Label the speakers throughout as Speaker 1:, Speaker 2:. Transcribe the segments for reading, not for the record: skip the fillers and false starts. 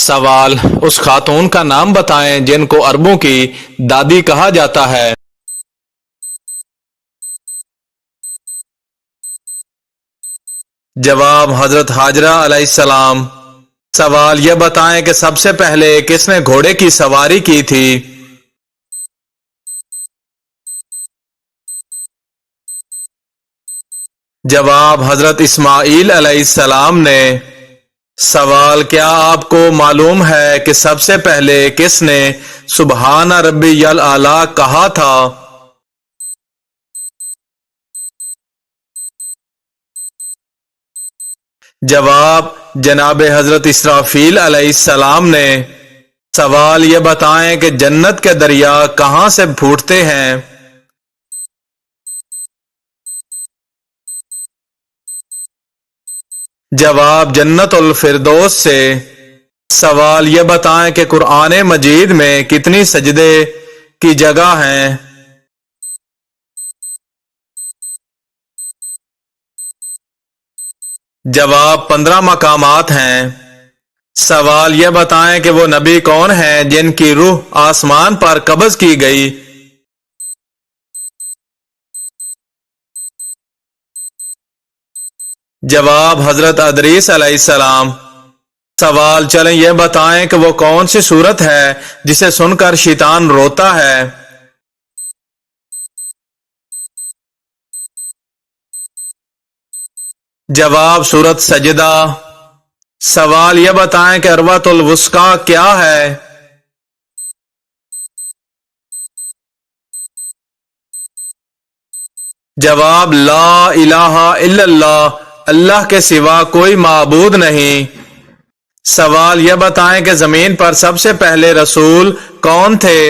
Speaker 1: سوال: اس خاتون کا نام بتائیں جن کو عربوں کی دادی کہا جاتا ہے۔ جواب: حضرت ہاجرہ علیہ السلام۔ سوال: یہ بتائیں کہ سب سے پہلے کس نے گھوڑے کی سواری کی تھی؟ جواب: حضرت اسماعیل علیہ السلام نے۔ سوال: کیا آپ کو معلوم ہے کہ سب سے پہلے کس نے سبحان ربی الاعلیٰ کہا تھا؟ جواب: جناب حضرت اسرافیل علیہ السلام نے۔ سوال: یہ بتائیں کہ جنت کے دریا کہاں سے پھوٹتے ہیں؟ جواب: جنت الفردوس سے۔ سوال: یہ بتائیں کہ قرآن مجید میں کتنی سجدے کی جگہ ہیں؟ جواب: 15 مقامات ہیں۔ سوال: یہ بتائیں کہ وہ نبی کون ہیں جن کی روح آسمان پر قبض کی گئی؟ جواب: حضرت ادریس علیہ السلام۔ سوال: چلیں یہ بتائیں کہ وہ کون سی سورت ہے جسے سن کر شیطان روتا ہے؟ جواب: سورت سجدہ۔ سوال: یہ بتائیں کہ عروۃ الوثقی کیا ہے؟ جواب: لا الہ الا اللہ، اللہ کے سوا کوئی معبود نہیں۔ سوال: یہ بتائیں کہ زمین پر سب سے پہلے رسول کون تھے؟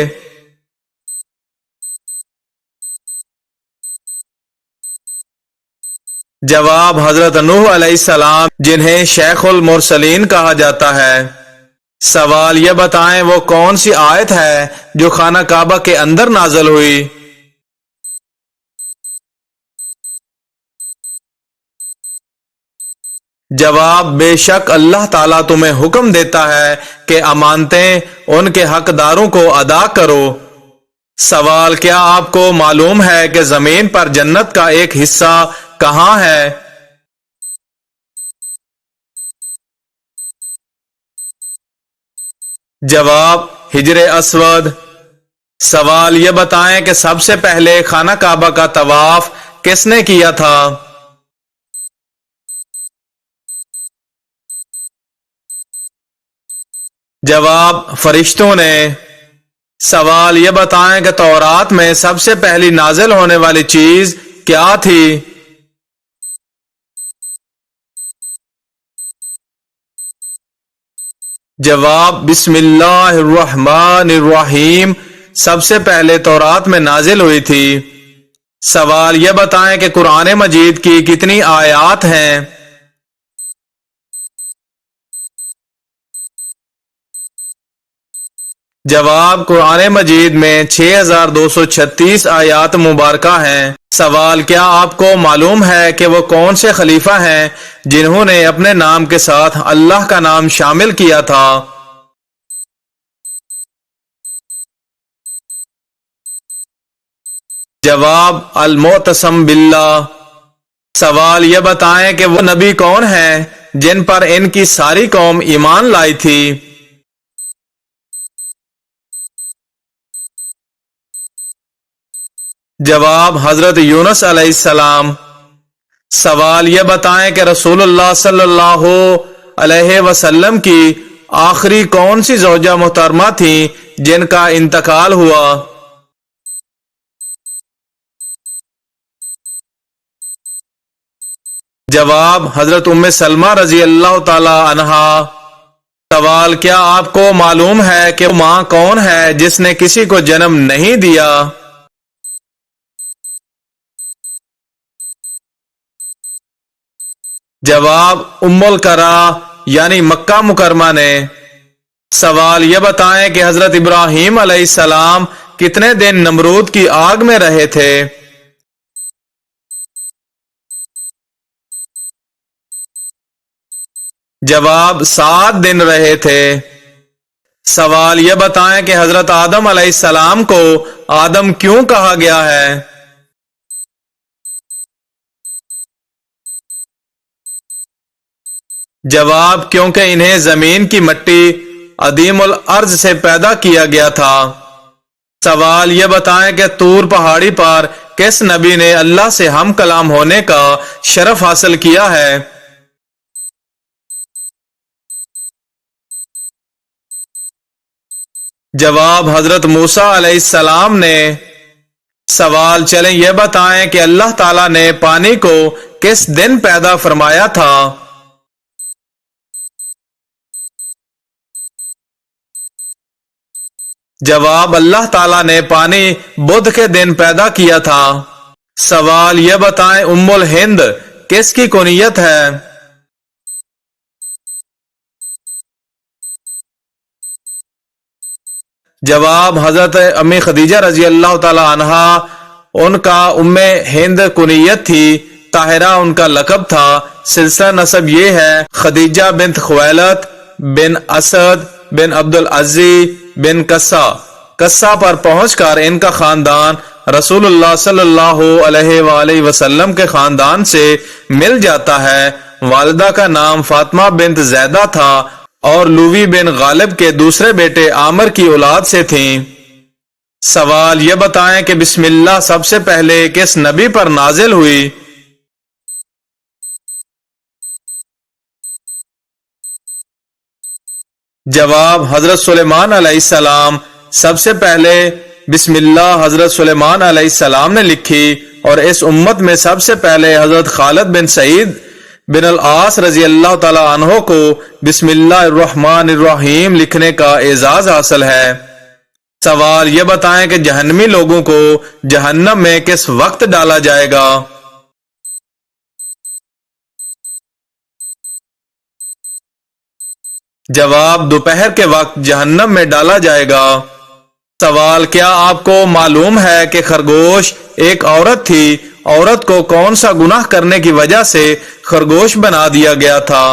Speaker 1: جواب: حضرت نوح علیہ السلام، جنہیں شیخ المرسلین کہا جاتا ہے۔ سوال: یہ بتائیں وہ کون سی آیت ہے جو خانہ کعبہ کے اندر نازل ہوئی؟ جواب: بے شک اللہ تعالیٰ تمہیں حکم دیتا ہے کہ امانتیں ان کے حقداروں کو ادا کرو۔ سوال: کیا آپ کو معلوم ہے کہ زمین پر جنت کا ایک حصہ کہاں ہے؟ جواب: حجر اسود۔ سوال: یہ بتائیں کہ سب سے پہلے خانہ کعبہ کا طواف کس نے کیا تھا؟ جواب: فرشتوں نے۔ سوال: یہ بتائیں کہ تورات میں سب سے پہلی نازل ہونے والی چیز کیا تھی؟ جواب: بسم اللہ الرحمن الرحیم سب سے پہلے تورات میں نازل ہوئی تھی۔ سوال: یہ بتائیں کہ قرآن مجید کی کتنی آیات ہیں؟ جواب: قرآن مجید میں 6236 آیات مبارکہ ہیں۔ سوال: کیا آپ کو معلوم ہے کہ وہ کون سے خلیفہ ہیں جنہوں نے اپنے نام کے ساتھ اللہ کا نام شامل کیا تھا؟ جواب: المعتصم باللہ۔ سوال: یہ بتائیں کہ وہ نبی کون ہیں جن پر ان کی ساری قوم ایمان لائی تھی؟ جواب: حضرت یونس علیہ السلام۔ سوال: یہ بتائیں کہ رسول اللہ صلی اللہ علیہ وسلم کی آخری کون سی زوجہ محترمہ تھیں جن کا انتقال ہوا؟ جواب: حضرت ام سلمہ رضی اللہ تعالی عنہا۔ سوال: کیا آپ کو معلوم ہے کہ وہ ماں کون ہے جس نے کسی کو جنم نہیں دیا؟ جواب: ام القرا یعنی مکہ مکرمہ نے۔ سوال: یہ بتائیں کہ حضرت ابراہیم علیہ السلام کتنے دن نمرود کی آگ میں رہے تھے؟ جواب: 7 دن رہے تھے۔ سوال یہ بتائیں کہ حضرت آدم علیہ السلام کو آدم کیوں کہا گیا ہے؟ جواب، کیونکہ انہیں زمین کی مٹی عدیم الارض سے پیدا کیا گیا تھا۔ سوال یہ بتائیں کہ طور پہاڑی پر کس نبی نے اللہ سے ہم کلام ہونے کا شرف حاصل کیا ہے؟ جواب، حضرت موسیٰ علیہ السلام نے۔ سوال، چلیں یہ بتائیں کہ اللہ تعالیٰ نے پانی کو کس دن پیدا فرمایا تھا؟ جواب، اللہ تعالیٰ نے پانی بدھ کے دن پیدا کیا تھا۔ سوال یہ بتائیں ام الہند کس کی کنیت ہے؟ جواب، حضرت امی خدیجہ رضی اللہ تعالی عنہا، ان کا ام ہند کنیت تھی، طاہرہ ان کا لقب تھا۔ سلسلہ نسب یہ ہے: خدیجہ بنت خویلد بن اسد بن عبد العزیز بن قصہ پر پہنچ کر ان کا خاندان رسول اللہ صلی اللہ علیہ وآلہ وسلم کے خاندان سے مل جاتا ہے۔ والدہ کا نام فاطمہ بنت زیدہ تھا اور لوی بن غالب کے دوسرے بیٹے عامر کی اولاد سے تھیں۔ سوال یہ بتائیں کہ بسم اللہ سب سے پہلے کس نبی پر نازل ہوئی؟ جواب، حضرت سلیمان علیہ السلام۔ سب سے پہلے بسم اللہ حضرت سلیمان علیہ السلام نے لکھی اور اس امت میں سب سے پہلے حضرت خالد بن سعید بن العاص رضی اللہ تعالی عنہ کو بسم اللہ الرحمن الرحیم لکھنے کا اعزاز حاصل ہے۔ سوال یہ بتائیں کہ جہنمی لوگوں کو جہنم میں کس وقت ڈالا جائے گا؟ جواب، دوپہر کے وقت جہنم میں ڈالا جائے گا۔ سوال، کیا آپ کو معلوم ہے کہ خرگوش ایک عورت تھی؟ عورت کو کون سا گناہ کرنے کی وجہ سے خرگوش بنا دیا گیا تھا؟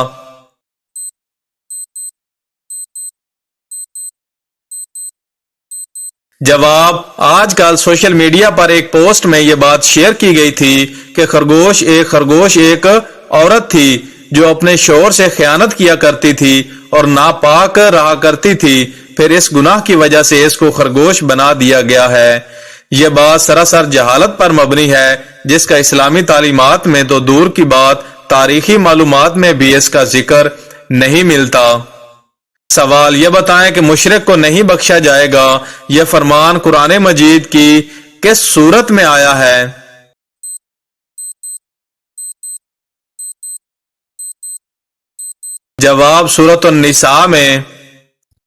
Speaker 1: جواب، آج کل سوشل میڈیا پر ایک پوسٹ میں یہ بات شیئر کی گئی تھی کہ خرگوش ایک عورت تھی جو اپنے شوہر سے خیانت کیا کرتی تھی اور ناپاک رہا کرتی تھی، پھر اس گناہ کی وجہ سے اس کو خرگوش بنا دیا گیا ہے۔ یہ بات سراسر جہالت پر مبنی ہے، جس کا اسلامی تعلیمات میں تو دور کی بات تاریخی معلومات میں بھی اس کا ذکر نہیں ملتا۔ سوال یہ بتائیں کہ مشرک کو نہیں بخشا جائے گا، یہ فرمان قرآن مجید کی کس سورت میں آیا ہے؟ جواب، سورۃ النساء میں۔